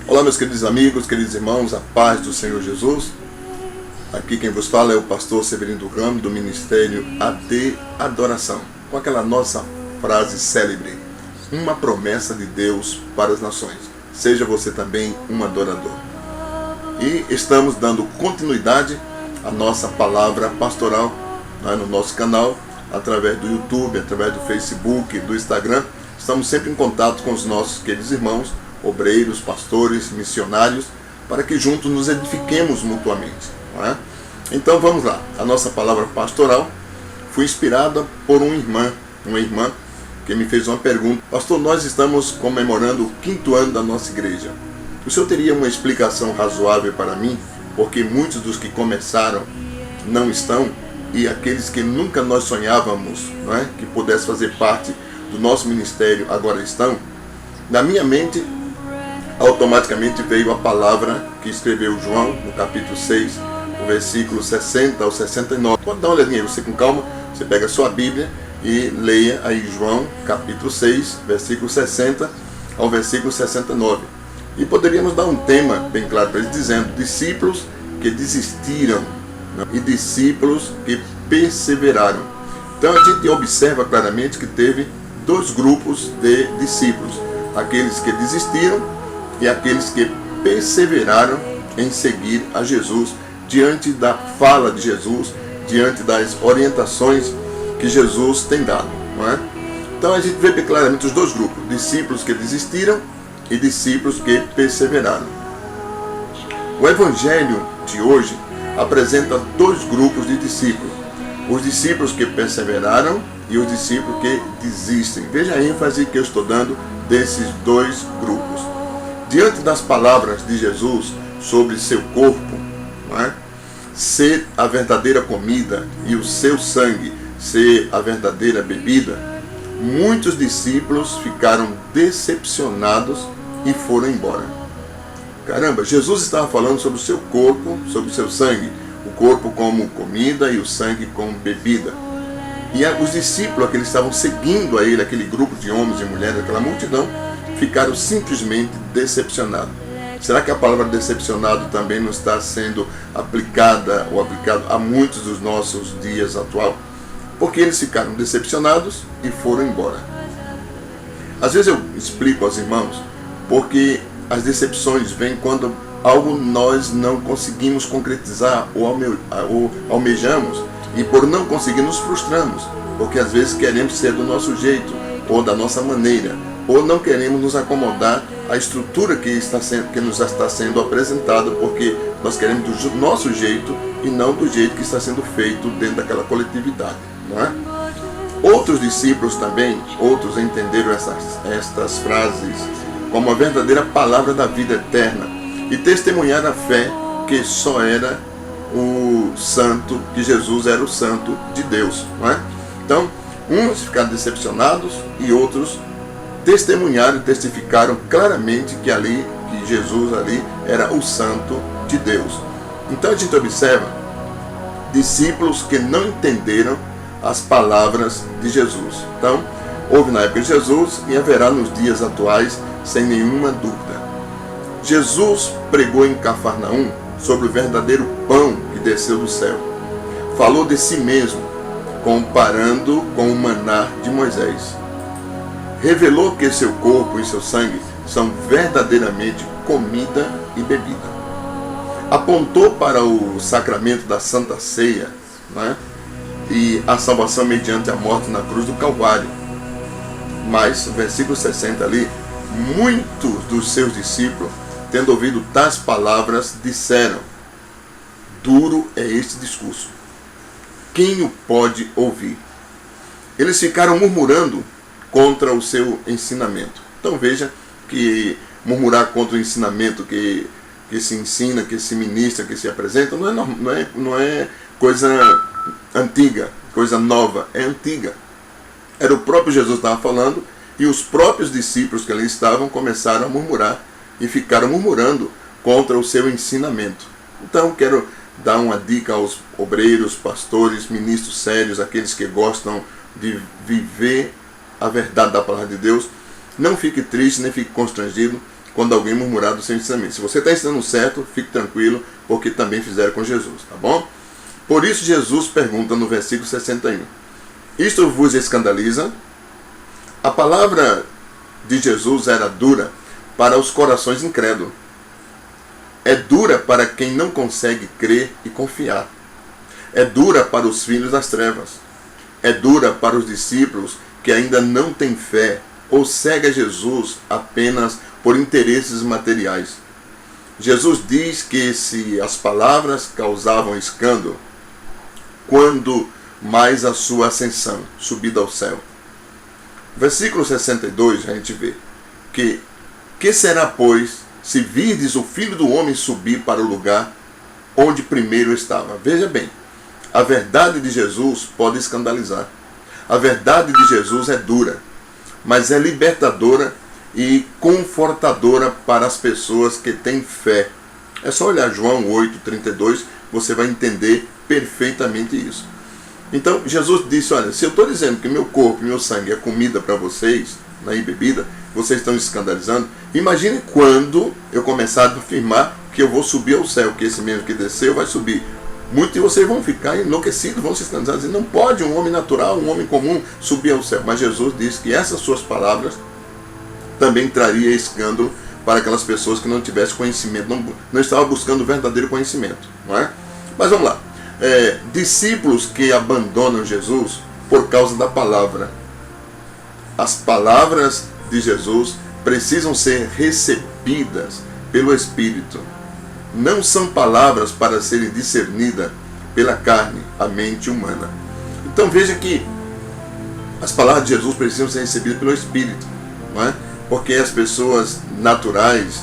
Olá, meus queridos amigos, queridos irmãos, a paz do Senhor Jesus. Aqui quem vos fala é o pastor Severino Ramos, do Ministério AD Adoração, com aquela nossa frase célebre: uma promessa de Deus para as nações. Seja você também um adorador. E estamos dando continuidade à nossa palavra pastoral, no nosso canal, através do YouTube, através do Facebook, do Instagram. Estamos sempre em contato com os nossos queridos irmãos, obreiros, pastores, missionários, para que juntos nos edifiquemos mutuamente. Não é? Então vamos lá. A nossa palavra pastoral foi inspirada por uma irmã que me fez uma pergunta: pastor, nós estamos comemorando o 5º ano da nossa igreja. O senhor teria uma explicação razoável para mim? Porque muitos dos que começaram não estão, e aqueles que nunca nós sonhávamos, não é, que pudesse fazer parte do nosso ministério agora estão. Na minha mente, automaticamente veio a palavra que escreveu João, no capítulo 6, o versículo 60 ao 69. Pode dar uma olhadinha aí, você com calma, você pega a sua Bíblia e leia aí João, capítulo 6, versículo 60 ao versículo 69. E poderíamos dar um tema bem claro para eles, dizendo: discípulos que desistiram, né, e discípulos que perseveraram. Então a gente observa claramente que teve dois grupos de discípulos: aqueles que desistiram e aqueles que perseveraram em seguir a Jesus, diante da fala de Jesus, diante das orientações que Jesus tem dado, não é? Então a gente vê bem claramente os dois grupos: discípulos que desistiram e discípulos que perseveraram. O Evangelho de hoje apresenta dois grupos de discípulos: os discípulos que perseveraram e os discípulos que desistem. Veja a ênfase que eu estou dando desses dois grupos. Diante das palavras de Jesus sobre seu corpo, não é, ser a verdadeira comida e o seu sangue ser a verdadeira bebida, muitos discípulos ficaram decepcionados e foram embora. Caramba, Jesus estava falando sobre o seu corpo, sobre o seu sangue, o corpo como comida e o sangue como bebida. E os discípulos que eles estavam seguindo a ele, aquele grupo de homens e mulheres, aquela multidão, ficaram simplesmente decepcionados. Será que a palavra decepcionado também não está sendo aplicada ou aplicado a muitos dos nossos dias atuais? Porque eles ficaram decepcionados e foram embora. Às vezes eu explico aos irmãos, porque as decepções vêm quando algo nós não conseguimos concretizar ou almejamos, e por não conseguir nos frustramos, porque às vezes queremos ser do nosso jeito ou da nossa maneira, ou não queremos nos acomodar à estrutura que nos está sendo apresentada, porque nós queremos do nosso jeito e não do jeito que está sendo feito dentro daquela coletividade, não é? Outros discípulos também, outros entenderam estas frases como a verdadeira palavra da vida eterna e testemunharam a fé que só era o santo, que Jesus era o santo de Deus, não é? Então, uns ficaram decepcionados e outros testemunharam e testificaram claramente que Jesus ali era o santo de Deus. Então a gente observa discípulos que não entenderam as palavras de Jesus. Então, houve na época de Jesus e haverá nos dias atuais, sem nenhuma dúvida. Jesus pregou em Cafarnaum sobre o verdadeiro pão que desceu do céu. Falou de si mesmo, comparando com o maná de Moisés. Revelou que seu corpo e seu sangue são verdadeiramente comida e bebida. Apontou para o sacramento da Santa Ceia, né, e a salvação mediante a morte na cruz do Calvário. Mas, no versículo 60 ali, muitos dos seus discípulos, tendo ouvido tais palavras, disseram: duro é este discurso, quem o pode ouvir? Eles ficaram murmurando contra o seu ensinamento. Então veja que murmurar contra o ensinamento que se ensina, que se ministra, que se apresenta, não é coisa antiga, coisa nova, é antiga. Era o próprio Jesus que estava falando, e os próprios discípulos que ali estavam começaram a murmurar e ficaram murmurando contra o seu ensinamento. Então quero dar uma dica aos obreiros, pastores, ministros sérios, aqueles que gostam de viver a verdade da palavra de Deus. Não fique triste, nem fique constrangido quando alguém murmurar do seu ensinamento. Se você está ensinando certo, fique tranquilo, porque também fizeram com Jesus, tá bom? Por isso Jesus pergunta no versículo 61. Isto vos escandaliza? A palavra de Jesus era dura para os corações incrédulos. É dura para quem não consegue crer e confiar. É dura para os filhos das trevas. É dura para os discípulos que ainda não têm fé ou seguem a Jesus apenas por interesses materiais. Jesus diz que se as palavras causavam escândalo, quando mais a sua ascensão, subida ao céu. Versículo 62, a gente vê que será, pois, se virdes o Filho do Homem subir para o lugar onde primeiro estava? Veja bem, a verdade de Jesus pode escandalizar. A verdade de Jesus é dura, mas é libertadora e confortadora para as pessoas que têm fé. É só olhar João 8,32, você vai entender perfeitamente isso. Então Jesus disse, olha, se eu estou dizendo que meu corpo e meu sangue é comida para vocês, e bebida, vocês estão escandalizando, imagine quando eu começar a afirmar que eu vou subir ao céu, que esse mesmo que desceu vai subir. Muitos de vocês vão ficar enlouquecidos, vão se escandalizar, dizendo, não pode um homem natural, um homem comum subir ao céu. Mas Jesus disse que essas suas palavras também traria escândalo para aquelas pessoas que não tivessem conhecimento, não estavam buscando o verdadeiro conhecimento, não é? Mas vamos lá. Discípulos que abandonam Jesus por causa da palavra. As palavras de Jesus precisam ser recebidas pelo Espírito. Não são palavras para serem discernidas pela carne, a mente humana. Então veja que as palavras de Jesus precisam ser recebidas pelo Espírito, não é? Porque as pessoas naturais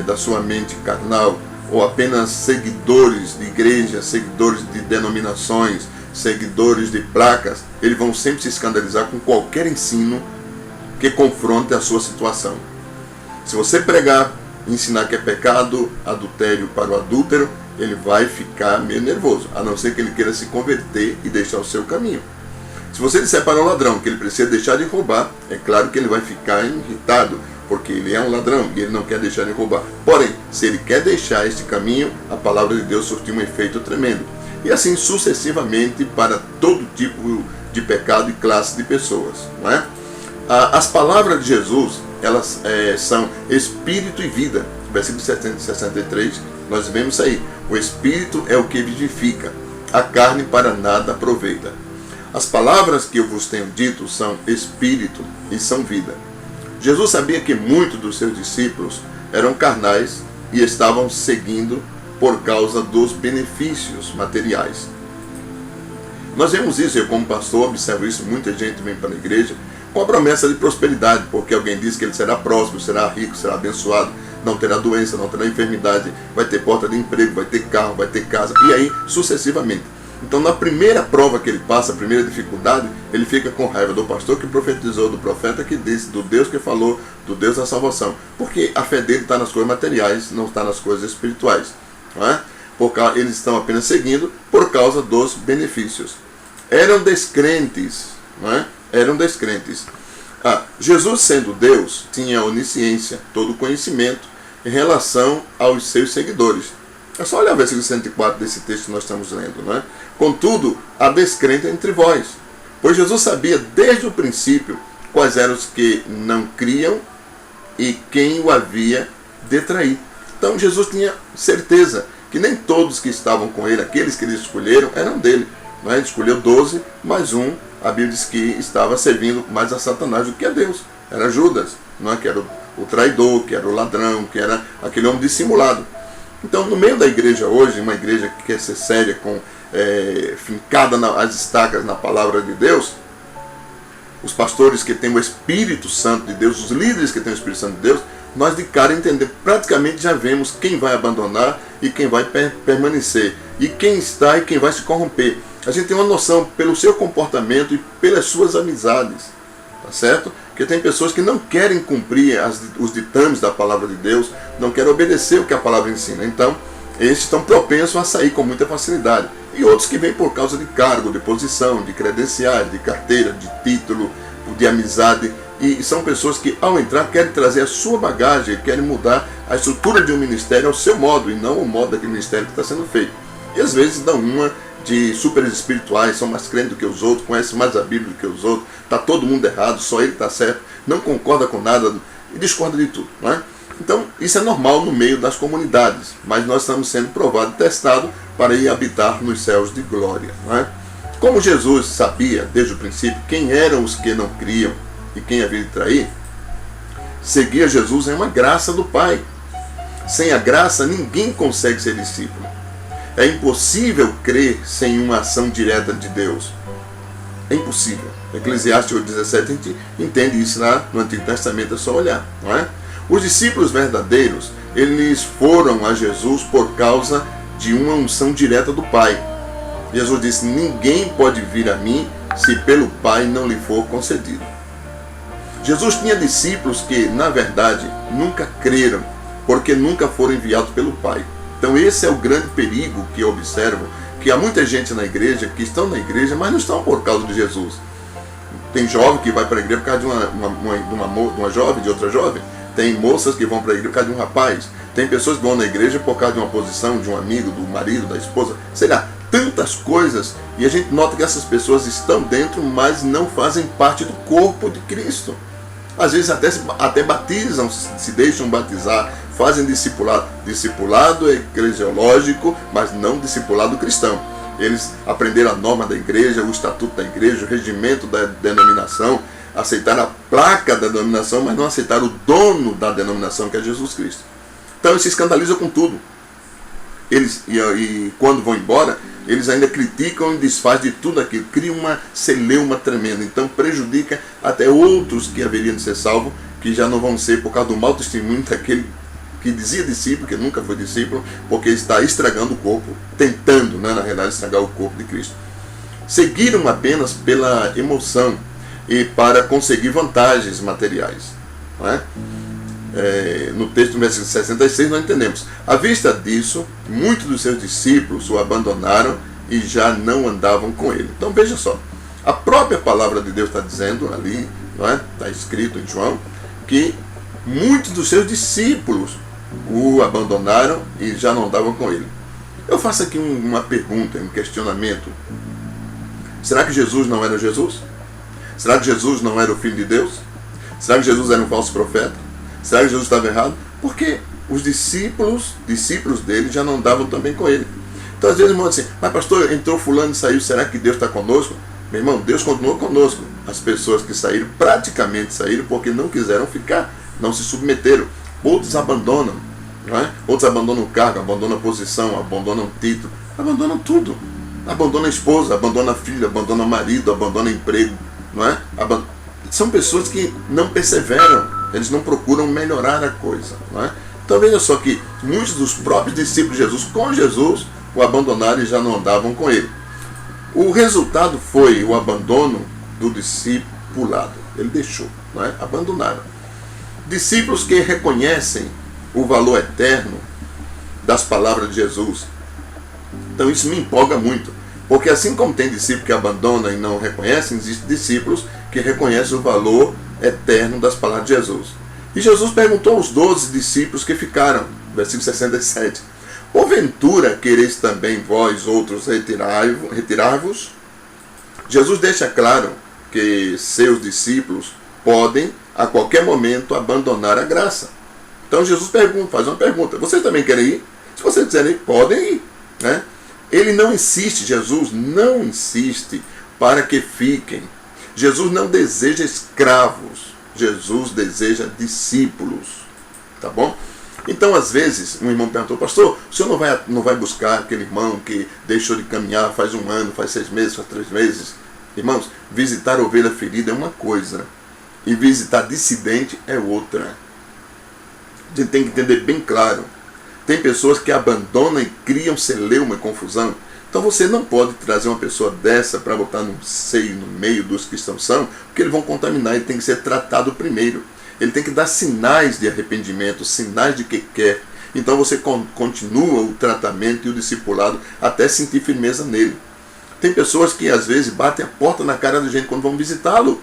da sua mente carnal, ou apenas seguidores de igrejas, seguidores de denominações, seguidores de placas, eles vão sempre se escandalizar com qualquer ensino que confronte a sua situação. Se você pregar, ensinar que é pecado, adultério para o adúltero, ele vai ficar meio nervoso, a não ser que ele queira se converter e deixar o seu caminho. Se você disser para o ladrão que ele precisa deixar de roubar, é claro que ele vai ficar irritado, porque ele é um ladrão e ele não quer deixar de roubar. Porém, se ele quer deixar este caminho, a palavra de Deus surtiu um efeito tremendo. E assim sucessivamente para todo tipo de pecado e classe de pessoas, não é? As palavras de Jesus, elas são espírito e vida. Versículo 63, nós vemos isso aí. O espírito é o que vivifica, a carne para nada aproveita. As palavras que eu vos tenho dito são espírito e são vida. Jesus sabia que muitos dos seus discípulos eram carnais e estavam seguindo por causa dos benefícios materiais. Nós vemos isso, eu como pastor observo isso, muita gente vem para a igreja com a promessa de prosperidade, porque alguém diz que ele será próspero, será rico, será abençoado, não terá doença, não terá enfermidade, vai ter porta de emprego, vai ter carro, vai ter casa, e aí sucessivamente. Então na primeira prova que ele passa, a primeira dificuldade, ele fica com raiva do pastor que profetizou, do profeta que disse, do Deus que falou, do Deus da salvação. Porque a fé dele está nas coisas materiais, não está nas coisas espirituais. Não é? Porque eles estão apenas seguindo por causa dos benefícios. Eram descrentes, não é? Eram descrentes. Jesus, sendo Deus, tinha onisciência, todo conhecimento em relação aos seus seguidores. É só olhar o versículo 104 desse texto que nós estamos lendo, não é? Contudo, há descrente entre vós, pois Jesus sabia desde o princípio quais eram os que não criam e quem o havia de trair. Então Jesus tinha certeza que nem todos que estavam com ele, aqueles que ele escolheram, eram dele. Não é? Ele escolheu 12, mais um, a Bíblia diz que estava servindo mais a Satanás do que a Deus. Era Judas, não é? Que era o traidor, que era o ladrão, que era aquele homem dissimulado. Então, no meio da igreja hoje, uma igreja que quer ser séria, fincada as estacas na palavra de Deus, os pastores que têm o Espírito Santo de Deus, os líderes que têm o Espírito Santo de Deus, nós de cara entender, praticamente já vemos quem vai abandonar e quem vai permanecer, e quem está e quem vai se corromper. A gente tem uma noção pelo seu comportamento e pelas suas amizades, tá certo? Porque tem pessoas que não querem cumprir os ditames da palavra de Deus, não querem obedecer o que a palavra ensina. Então, esses estão propensos a sair com muita facilidade. E outros que vêm por causa de cargo, de posição, de credenciais, de carteira, de título, de amizade. E são pessoas que, ao entrar, querem trazer a sua bagagem, querem mudar a estrutura de um ministério ao seu modo, e não ao modo daquele ministério que está sendo feito. E às vezes dão uma de super espirituais, são mais crentes do que os outros, conhecem mais a Bíblia do que os outros, está todo mundo errado, só ele está certo, não concorda com nada e discorda de tudo, não é? Então, isso é normal no meio das comunidades, mas nós estamos sendo provados e testados para ir habitar nos céus de glória, não é? Como Jesus sabia, desde o princípio, quem eram os que não criam e quem havia de trair, seguir a Jesus é uma graça do Pai. Sem a graça, ninguém consegue ser discípulo. É impossível crer sem uma ação direta de Deus. É impossível. Eclesiastes 8,17, a gente entende isso lá no Antigo Testamento, é só olhar, não é? Os discípulos verdadeiros, eles foram a Jesus por causa de uma unção direta do Pai. Jesus disse, ninguém pode vir a mim se pelo Pai não lhe for concedido. Jesus tinha discípulos que, na verdade, nunca creram, porque nunca foram enviados pelo Pai. Então esse é o grande perigo que eu observo, que há muita gente na igreja, que estão na igreja, mas não estão por causa de Jesus. Tem jovem que vai para a igreja por causa de uma jovem, de outra jovem. Tem moças que vão para a igreja por causa de um rapaz. Tem pessoas que vão na igreja por causa de uma posição, de um amigo, do marido, da esposa. Sei lá, tantas coisas. E a gente nota que essas pessoas estão dentro, mas não fazem parte do corpo de Cristo. Às vezes até batizam, se deixam batizar, fazem discipulado. Discipulado eclesiológico, mas não discipulado cristão. Eles aprenderam a norma da igreja, o estatuto da igreja, o regimento da denominação, aceitaram a placa da denominação, mas não aceitaram o dono da denominação, que é Jesus Cristo. Então eles se escandalizam com tudo. Eles, e quando vão embora, eles ainda criticam e desfazem de tudo aquilo, criam uma celeuma tremenda, então prejudica até outros que haveriam de ser salvos, que já não vão ser por causa do mau testemunho daquele que dizia discípulo, que nunca foi discípulo, porque está estragando o corpo, tentando, né, na realidade, estragar o corpo de Cristo. Seguiram apenas pela emoção e para conseguir vantagens materiais, não é? No texto do versículo 66 nós entendemos, à vista disso, muitos dos seus discípulos o abandonaram e já não andavam com ele. Então veja só, a própria palavra de Deus está dizendo ali, não é? Está escrito em João, que muitos dos seus discípulos o abandonaram e já não andavam com ele. Eu faço aqui uma pergunta, um questionamento. Será que Jesus não era Jesus? Será que Jesus não era o Filho de Deus? Será que Jesus era um falso profeta? Será que Jesus estava errado? Porque os discípulos dele já não andavam também com ele. Então às vezes irmão assim, mas pastor, entrou fulano e saiu, será que Deus está conosco? Meu irmão, Deus continuou conosco. As pessoas que saíram, praticamente saíram porque não quiseram ficar, não se submeteram. Outros abandonam, não é? Outros abandonam o cargo, abandonam a posição, abandonam o título, abandonam tudo. Abandonam a esposa, abandonam a filha, abandonam o marido, abandonam o emprego, não é? São pessoas que não perseveram, eles não procuram melhorar a coisa, não é? Então veja só que muitos dos próprios discípulos de Jesus, com Jesus, o abandonaram e já não andavam com ele. O resultado foi o abandono do discipulado. Ele deixou, não é? Abandonaram. Discípulos que reconhecem o valor eterno das palavras de Jesus. Então isso me empolga muito, porque assim como tem discípulos que abandonam e não reconhecem, existem discípulos que reconhecem o valor eterno das palavras de Jesus. E Jesus perguntou aos 12 discípulos que ficaram, versículo 67, porventura quereis também vós outros retirar-vos? Jesus deixa claro que seus discípulos podem a qualquer momento abandonar a graça. Então Jesus faz uma pergunta, vocês também querem ir? Se vocês quiserem ir, podem ir, né? Ele não insiste, Jesus não insiste para que fiquem. Jesus não deseja escravos, Jesus deseja discípulos, tá bom? Então às vezes um irmão perguntou, pastor, o senhor não vai buscar aquele irmão que deixou de caminhar faz 1 ano, faz 6 meses, faz 3 meses? Irmãos, visitar a ovelha ferida é uma coisa, e visitar dissidente é outra. A gente tem que entender bem claro. Tem pessoas que abandonam e criam celeuma e confusão. Então você não pode trazer uma pessoa dessa para botar no seio, no meio dos cristãos são, porque eles vão contaminar. Ele tem que ser tratado primeiro. Ele tem que dar sinais de arrependimento, sinais de que quer. Então você continua o tratamento e o discipulado até sentir firmeza nele. Tem pessoas que às vezes batem a porta na cara da gente quando vão visitá-lo.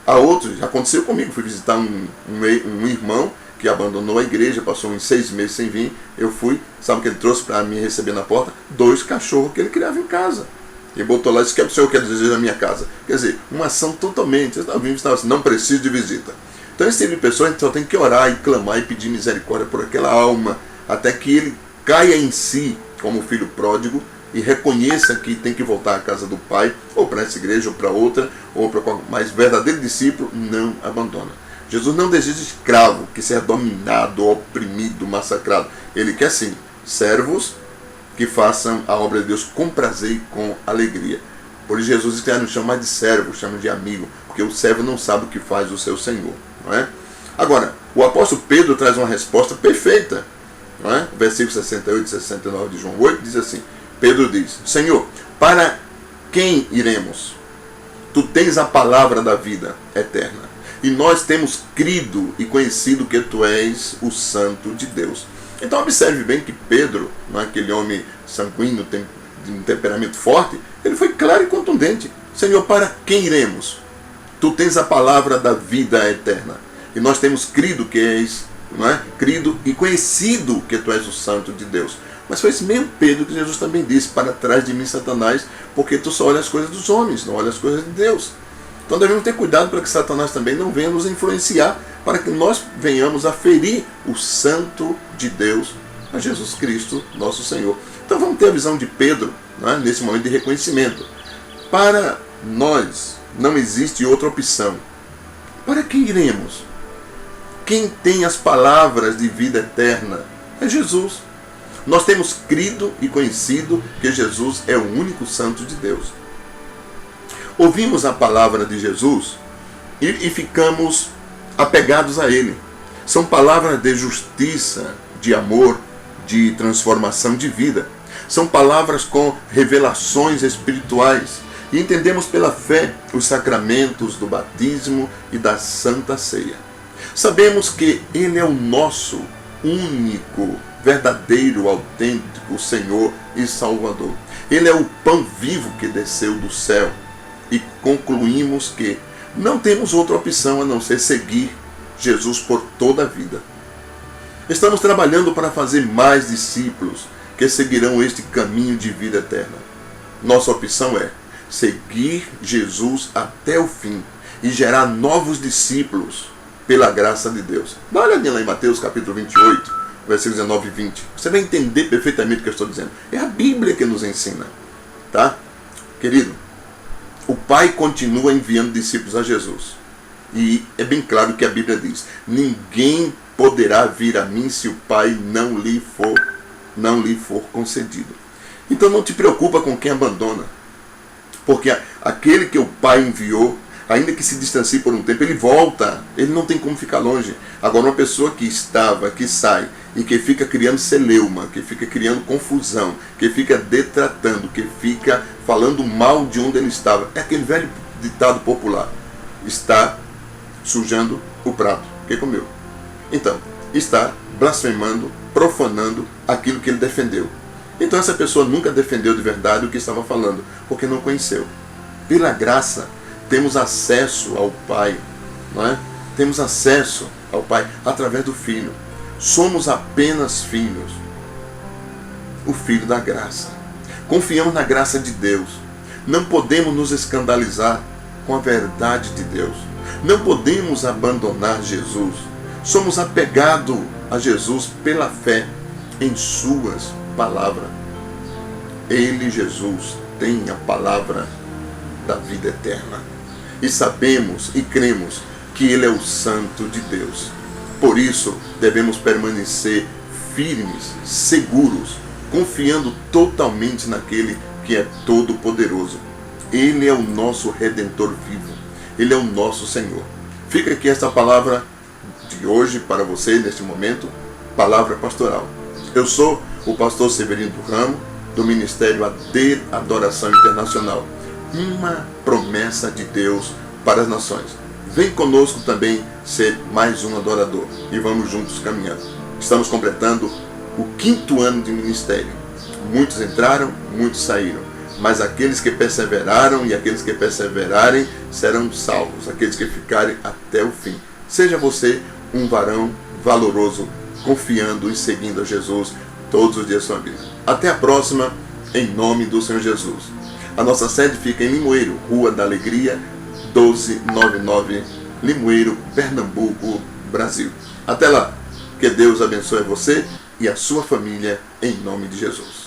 Há outros, já aconteceu comigo, fui visitar um irmão que abandonou a igreja, passou uns 6 meses sem vir. Eu fui, sabe o que ele trouxe para me receber na porta? 2 cachorros que ele criava em casa. E botou lá, disse: que o senhor quer desejar na minha casa? Quer dizer, uma ação totalmente, eu estava assim, não preciso de visita. Então esse tipo de pessoa a gente só tem que orar e clamar e pedir misericórdia por aquela alma, até que ele caia em si como filho pródigo e reconheça que tem que voltar à casa do pai, ou para essa igreja, ou para outra, ou para qual, mas verdadeiro discípulo não abandona. Jesus não deseja escravo que seja dominado, oprimido, massacrado. Ele quer sim servos que façam a obra de Deus com prazer e com alegria. Por isso Jesus não chama mais de servo, chama de amigo, porque o servo não sabe o que faz o seu Senhor. Não é? Agora, o apóstolo Pedro traz uma resposta perfeita. Não é? Versículo 68 e 69 de João 8 diz assim: Pedro diz: Senhor, para quem iremos? Tu tens a palavra da vida eterna, e nós temos crido e conhecido que tu és o Santo de Deus. Então observe bem que Pedro, não é, aquele homem sanguíneo, de um temperamento forte, ele foi claro e contundente: Senhor, para quem iremos? Tu tens a palavra da vida eterna, e nós temos crido que és, não é? Crido e conhecido que tu és o Santo de Deus. Mas foi esse mesmo Pedro que Jesus também disse: para trás de mim, Satanás, porque tu só olha as coisas dos homens, não olha as coisas de Deus. Então devemos ter cuidado para que Satanás também não venha nos influenciar, para que nós venhamos a ferir o Santo de Deus, a Jesus Cristo, nosso Senhor. Então vamos ter a visão de Pedro, não é? Nesse momento de reconhecimento. Para nós não existe outra opção. Para quem iremos? Quem tem as palavras de vida eterna é Jesus. Nós temos crido e conhecido que Jesus é o único Santo de Deus. Ouvimos a palavra de Jesus e ficamos apegados a Ele. São palavras de justiça, de amor, de transformação de vida. São palavras com revelações espirituais. E entendemos pela fé os sacramentos do batismo e da Santa Ceia. Sabemos que Ele é o nosso único, verdadeiro, autêntico Senhor e Salvador. Ele é o pão vivo que desceu do céu. E concluímos que não temos outra opção a não ser seguir Jesus por toda a vida. Estamos trabalhando para fazer mais discípulos que seguirão este caminho de vida eterna. Nossa opção é seguir Jesus até o fim e gerar novos discípulos pela graça de Deus. Dá uma olhadinha lá em Mateus capítulo 28, versículos 19 e 20. Você vai entender perfeitamente o que eu estou dizendo. É a Bíblia que nos ensina. Tá? Querido, o Pai continua enviando discípulos a Jesus. E é bem claro que a Bíblia diz: ninguém poderá vir a mim se o Pai não lhe for concedido. Então não te preocupa com quem abandona. Porque aquele que o Pai enviou, ainda que se distancie por um tempo, ele volta. Ele não tem como ficar longe. Agora, uma pessoa que sai e que fica criando celeuma, que fica criando confusão, que fica detratando, que fica falando mal de onde ele estava, é aquele velho ditado popular: está sujando o prato que comeu. Então, está blasfemando, profanando aquilo que ele defendeu. Então essa pessoa nunca defendeu de verdade o que estava falando, porque não conheceu. Pela graça, temos acesso ao Pai, não é? Temos acesso ao Pai através do Filho. Somos apenas filhos. O Filho da graça. Confiamos na graça de Deus. Não podemos nos escandalizar com a verdade de Deus. Não podemos abandonar Jesus. Somos apegados a Jesus pela fé em suas palavras. Ele, Jesus, tem a palavra da vida eterna. E sabemos e cremos que Ele é o Santo de Deus. Por isso, devemos permanecer firmes, seguros, confiando totalmente naquele que é todo-poderoso. Ele é o nosso Redentor vivo. Ele é o nosso Senhor. Fica aqui esta palavra de hoje para você, neste momento, palavra pastoral. Eu sou o pastor Severino do Ramo, do Ministério AD Adoração Internacional. Uma promessa de Deus para as nações. Vem conosco também ser mais um adorador e vamos juntos caminhando. Estamos completando o 5º ano de ministério. Muitos entraram, muitos saíram, mas aqueles que perseveraram e aqueles que perseverarem serão salvos, aqueles que ficarem até o fim. Seja você um varão valoroso, confiando e seguindo a Jesus todos os dias da sua vida. Até a próxima, em nome do Senhor Jesus. A nossa sede fica em Limoeiro, Rua da Alegria, 1299, Limoeiro, Pernambuco, Brasil. Até lá, que Deus abençoe você e a sua família, em nome de Jesus.